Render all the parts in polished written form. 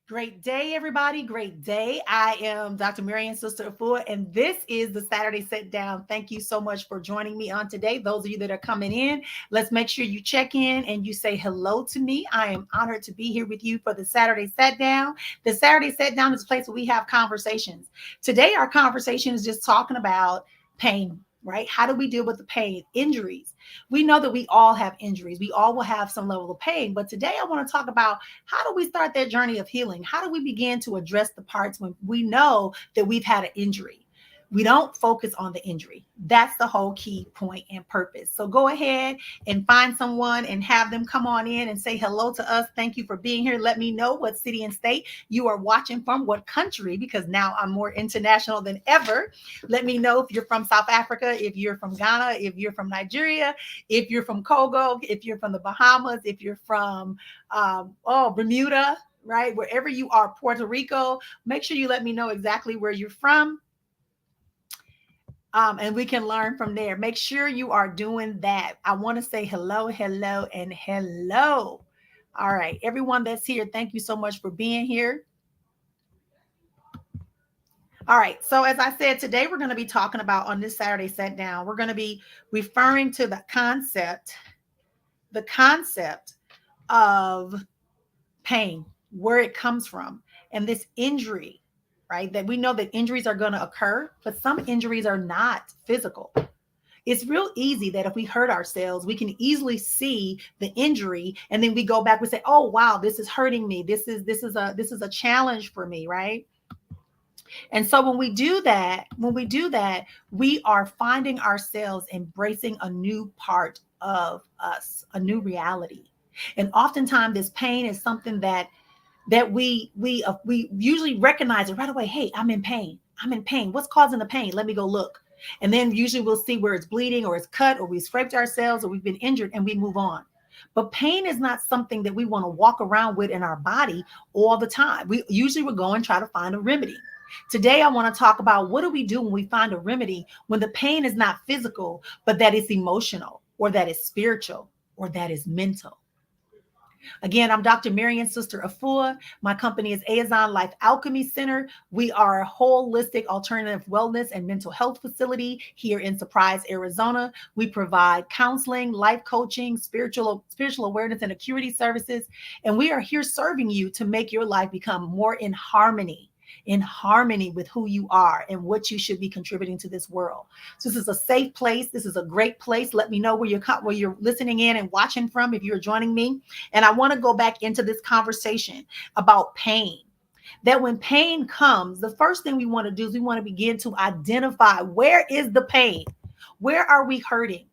Great day, everybody. Great day. I am Dr. Marian, Sister of Four, and this is the Saturday Sit Down. Thank you so much for joining me on today. Those of you that are coming in, let's make sure you check in and you say hello to me. I am honored to be here with you for the Saturday Sit Down. The Saturday Sit Down is a place where we have conversations. Today, our conversation is just talking about pain, right? How do we deal with the pain, injuries? We know that we all have injuries. We all will have some level of pain. But today, I want to talk about how do we start that journey of healing? How do we begin to address the parts when we know that we've had an injury? We don't focus on the injury. That's the whole key point and purpose. So go ahead and find someone and have them come on in and say hello to us. Thank you for being here. Let me know what city and state you are watching from, what country, because now I'm more international than ever. Let me know if you're from South Africa, if you're from Ghana, if you're from Nigeria, if you're from Congo, if you're from the Bahamas, if you're from Bermuda, right? Wherever you are, Puerto Rico, make sure you let me know exactly where you're from. And we can learn from there. Make sure you are doing that. I want to say hello, hello, and hello. All right, everyone that's here, thank you so much for being here. All right, so as I said, today we're going to be talking about on this Saturday Sit Down, we're going to be referring to the concept of pain, where it comes from, and this injury, right? That we know that injuries are going to occur, but some injuries are not physical. It's real easy that if we hurt ourselves, we can easily see the injury, and then we go back. We say, "Oh, wow, this is hurting me. This is a challenge for me," right? And so when we do that, we are finding ourselves embracing a new part of us, a new reality. And oftentimes, this pain is something that we usually recognize it right away. Hey, I'm in pain. I'm in pain. What's causing the pain? Let me go look. And then usually we'll see where it's bleeding or it's cut or we scraped ourselves or we've been injured and we move on. But pain is not something that we want to walk around with in our body all the time. We usually will go and try to find a remedy. Today, I want to talk about what do we do when we find a remedy when the pain is not physical, but that is emotional or that is spiritual or that is mental. Again, I'm Dr. Marian, Sister Afua. My company is Azon Life Alchemy Center. We are a holistic alternative wellness and mental health facility here in Surprise, Arizona. We provide counseling, life coaching, spiritual awareness, and acuity services. And we are here serving you to make your life become more in harmony with who you are and what you should be contributing to this world. So this is a safe place. This is a great place. Let me know where you're listening in and watching from if you're joining me. And I want to go back into this conversation about pain. That when pain comes, the first thing we want to do is we want to begin to identify where is the pain? Where are we hurting?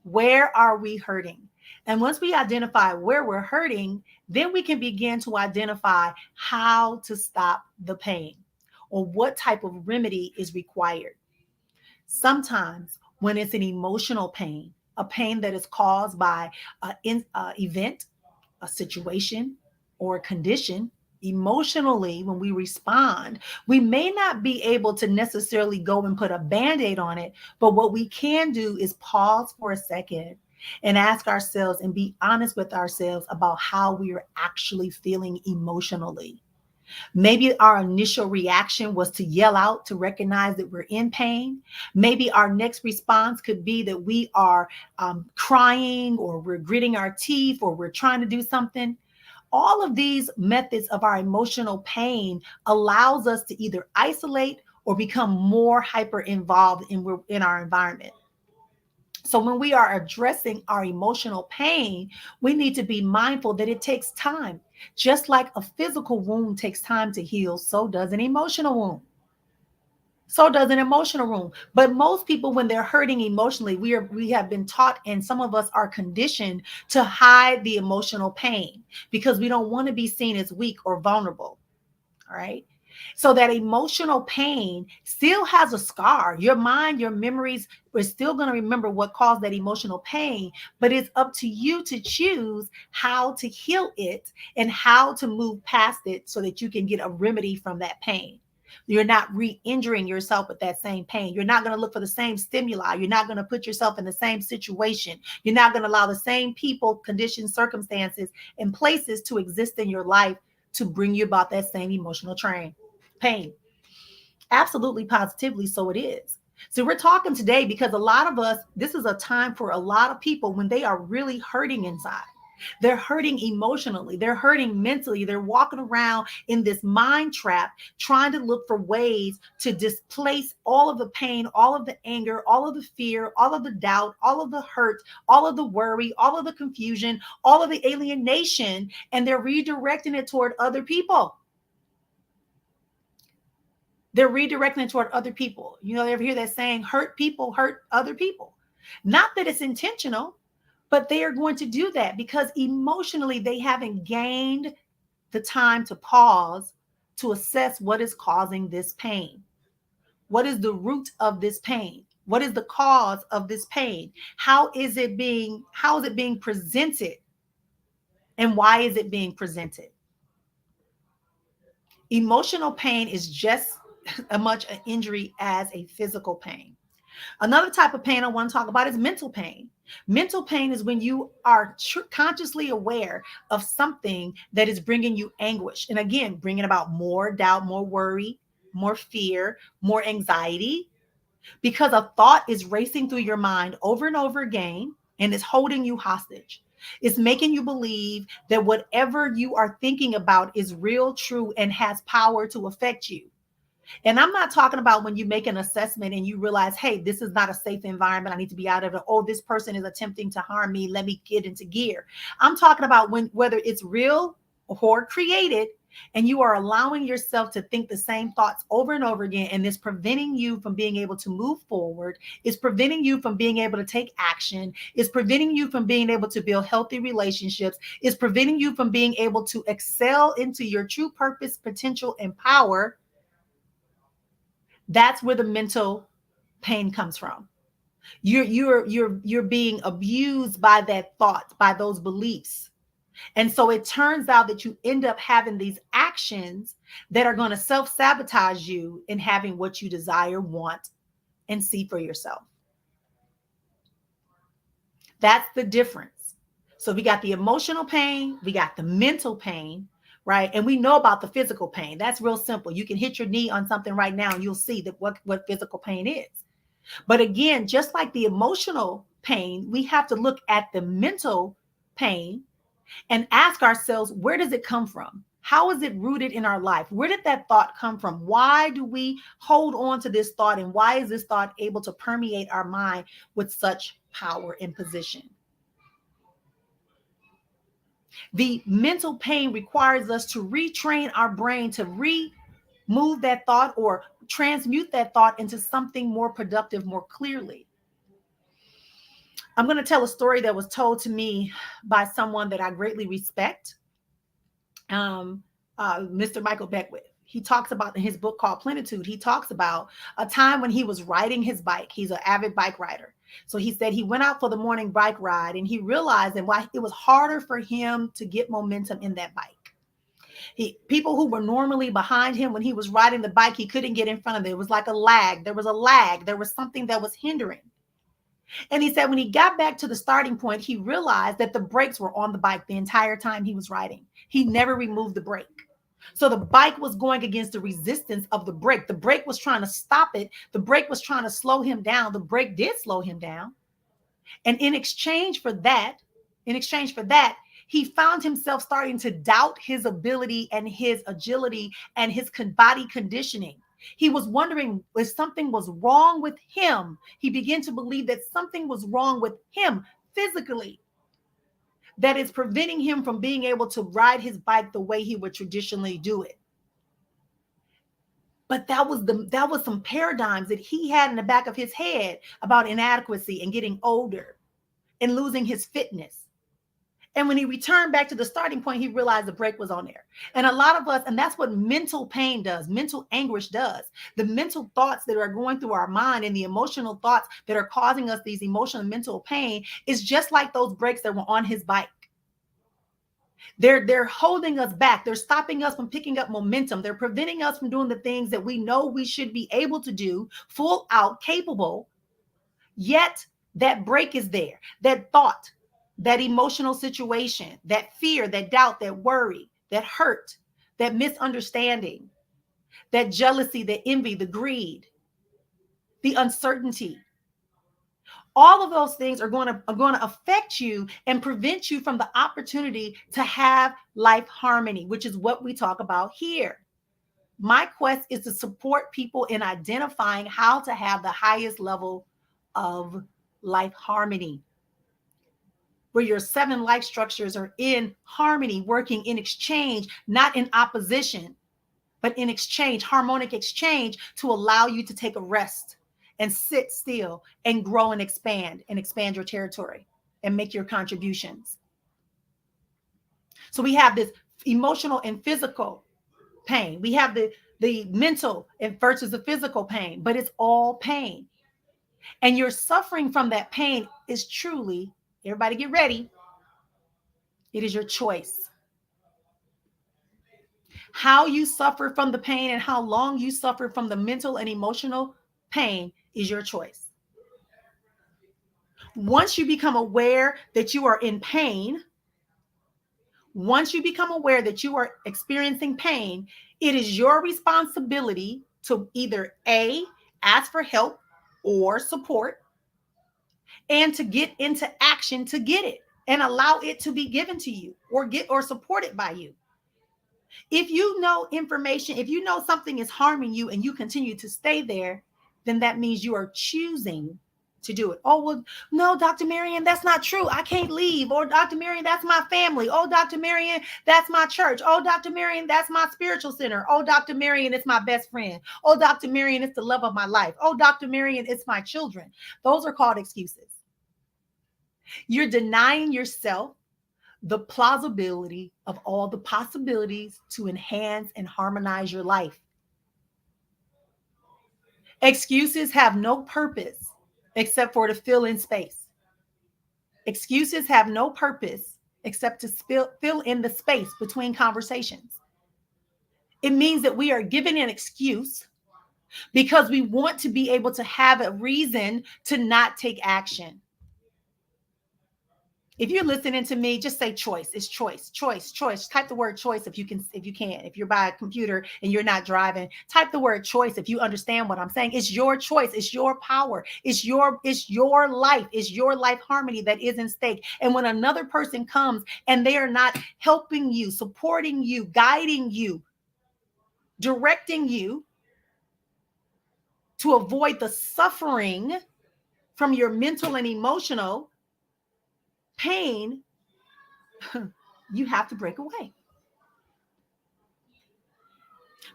Where are we hurting? And once we identify where we're hurting, then we can begin to identify how to stop the pain or what type of remedy is required. Sometimes, when it's an emotional pain, a pain that is caused by an event, a situation, or a condition, emotionally, when we respond, we may not be able to necessarily go and put a band aid on it. But what we can do is pause for a second and ask ourselves and be honest with ourselves about how we are actually feeling emotionally. Maybe our initial reaction was to yell out to recognize that we're in pain. Maybe our next response could be that we are crying or we're gritting our teeth or we're trying to do something. All of these methods of our emotional pain allows us to either isolate or become more hyper involved in our environment. So when we are addressing our emotional pain, we need to be mindful that it takes time. Just like a physical wound takes time to heal, so does an emotional wound. So does an emotional wound. But most people, when they're hurting emotionally, we have been taught, and some of us are conditioned to hide the emotional pain because we don't want to be seen as weak or vulnerable. All right. So that emotional pain still has a scar. Your mind, your memories, we're still going to remember what caused that emotional pain, but it's up to you to choose how to heal it and how to move past it so that you can get a remedy from that pain. You're not re-injuring yourself with that same pain. You're not going to look for the same stimuli. You're not going to put yourself in the same situation. You're not going to allow the same people, conditions, circumstances, and places to exist in your life to bring you about that same emotional pain. Absolutely, positively, so it is. So we're talking today because a lot of us, this is a time for a lot of people when they are really hurting inside. They're hurting emotionally. They're hurting mentally. They're walking around in this mind trap, trying to look for ways to displace all of the pain, all of the anger, all of the fear, all of the doubt, all of the hurt, all of the worry, all of the confusion, all of the alienation, and they're redirecting it toward other people. They're redirecting it toward other people. You know, they ever hear that saying, hurt people hurt other people. Not that it's intentional, but they are going to do that because emotionally they haven't gained the time to pause to assess what is causing this pain. What is the root of this pain? What is the cause of this pain? How is it being presented? And why is it being presented? Emotional pain is just as much an injury as a physical pain. Another type of pain I want to talk about is mental pain. Mental pain is when you are consciously aware of something that is bringing you anguish. And again, bringing about more doubt, more worry, more fear, more anxiety, because a thought is racing through your mind over and over again and it's holding you hostage. It's making you believe that whatever you are thinking about is real, true, and has power to affect you. And I'm not talking about when you make an assessment and you realize, hey, this is not a safe environment. I need to be out of it. Oh, this person is attempting to harm me. Let me get into gear. I'm talking about whether it's real or created, and you are allowing yourself to think the same thoughts over and over again. And it's preventing you from being able to move forward. It's preventing you from being able to take action. It's preventing you from being able to build healthy relationships. It's preventing you from being able to excel into your true purpose, potential, and power. That's where the mental pain comes from. You're being abused by that thought, by those beliefs. And so it turns out that you end up having these actions that are going to self-sabotage you in having what you desire, want, and see for yourself. That's the difference. So we got the emotional pain, we got the mental pain, right? And we know about the physical pain. That's real simple. You can hit your knee on something right now and you'll see that what physical pain is. But again, just like the emotional pain, we have to look at the mental pain and ask ourselves, where does it come from? How is it rooted in our life? Where did that thought come from? Why do we hold on to this thought? And why is this thought able to permeate our mind with such power and position? The mental pain requires us to retrain our brain to remove that thought or transmute that thought into something more productive, more clearly. I'm going to tell a story that was told to me by someone that I greatly respect, Mr. Michael Beckwith. He talks about in his book called Plenitude, he talks about a time when he was riding his bike. He's an avid bike rider. So he said he went out for the morning bike ride and he realized that why it was harder for him to get momentum in that bike. People who were normally behind him when he was riding the bike, he couldn't get in front of them. It was like a lag. There was a lag. There was something that was hindering. And he said when he got back to the starting point, he realized that the brakes were on the bike the entire time he was riding. He never removed the brake. So the bike was going against the resistance of the brake. The brake was trying to stop it. The brake was trying to slow him down. The brake did slow him down. And in exchange for that, he found himself starting to doubt his ability and his agility and his body conditioning. He was wondering if something was wrong with him. He began to believe that something was wrong with him physically that is preventing him from being able to ride his bike the way he would traditionally do it. But that was some paradigms that he had in the back of his head about inadequacy and getting older and losing his fitness. And when he returned back to the starting point, he realized the brake was on there. And a lot of us, and that's what mental pain does, mental anguish does. The mental thoughts that are going through our mind and the emotional thoughts that are causing us these emotional and mental pain is just like those brakes that were on his bike. They're holding us back. They're stopping us from picking up momentum. They're preventing us from doing the things that we know we should be able to do, full out, capable. Yet that brake is there. That thought, that emotional situation, that fear, that doubt, that worry, that hurt, that misunderstanding, that jealousy, the envy, the greed, the uncertainty. All of those things are going to affect you and prevent you from the opportunity to have life harmony, which is what we talk about here. My quest is to support people in identifying how to have the highest level of life harmony, where your 7 life structures are in harmony, working in exchange, not in opposition, but in exchange, harmonic exchange, to allow you to take a rest and sit still and grow and expand your territory and make your contributions. So we have this emotional and physical pain. We have the mental versus the physical pain, but it's all pain. And your suffering from that pain is truly, everybody get ready, it is your choice. How you suffer from the pain and how long you suffer from the mental and emotional pain is your choice. Once you become aware that you are in pain, once you become aware that you are experiencing pain, it is your responsibility to either A, ask for help or support, and to get into action to get it and allow it to be given to you or supported by you. If you know information, if you know something is harming you and you continue to stay there, then that means you are choosing to do it. Oh, well, no, Dr. Marion, that's not true. I can't leave. Or Dr. Marion, that's my family. Oh, Dr. Marion, that's my church. Oh, Dr. Marion, that's my spiritual center. Oh, Dr. Marion, it's my best friend. Oh, Dr. Marion, it's the love of my life. Oh, Dr. Marion, it's my children. Those are called excuses. You're denying yourself the plausibility of all the possibilities to enhance and harmonize your life. Excuses have no purpose except for to fill in space. Excuses have no purpose except to fill in the space between conversations. It means that we are given an excuse because we want to be able to have a reason to not take action. If you're listening to me, just say choice. It's choice, choice, choice. Type the word choice if you can. If you're by a computer and you're not driving, type the word choice if you understand what I'm saying. It's your choice. It's your power. It's your life. It's your life harmony that is in stake. And when another person comes and they are not helping you, supporting you, guiding you, directing you to avoid the suffering from your mental and emotional pain, you have to break away.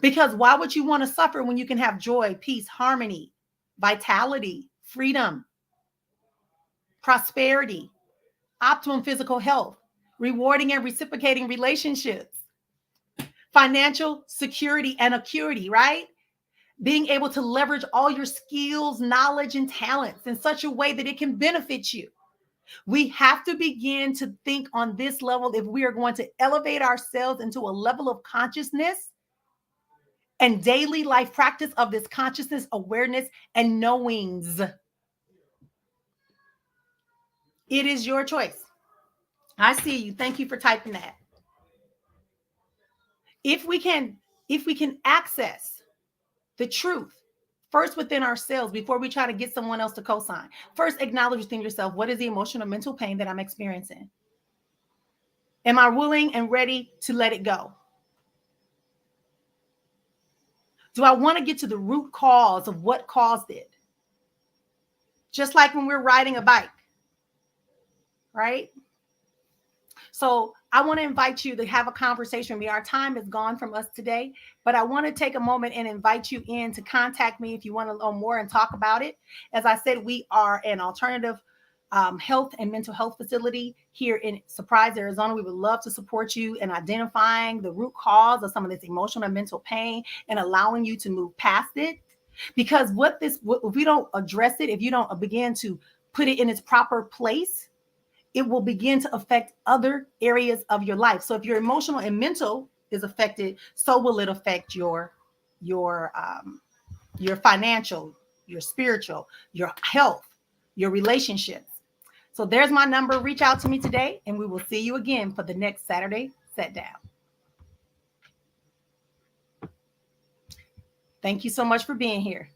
Because why would you want to suffer when you can have joy, peace, harmony, vitality, freedom, prosperity, optimum physical health, rewarding and reciprocating relationships, financial security and acuity, right? Being able to leverage all your skills, knowledge, and talents in such a way that it can benefit you. We have to begin to think on this level if we are going to elevate ourselves into a level of consciousness and daily life practice of this consciousness, awareness, and knowings. It is your choice. I see you. Thank you for typing that. If we can access the truth first within ourselves before we try to get someone else to co-sign, first acknowledge within yourself, what is the emotional mental pain that I'm experiencing? Am I willing and ready to let it go? Do I want to get to the root cause of what caused it? Just like when we're riding a bike, right? So I want to invite you to have a conversation with me. Our time is gone from us today, but I want to take a moment and invite you in to contact me if you want to know more and talk about it. As I said, we are an alternative health and mental health facility here in Surprise, Arizona. We would love to support you in identifying the root cause of some of this emotional and mental pain and allowing you to move past it. Because if we don't address it, if you don't begin to put it in its proper place, it will begin to affect other areas of your life. So if your emotional and mental is affected, so will it affect your financial, your spiritual, your health, your relationships. So there's my number. Reach out to me today, and we will see you again for the next Saturday Satdown. Thank you so much for being here.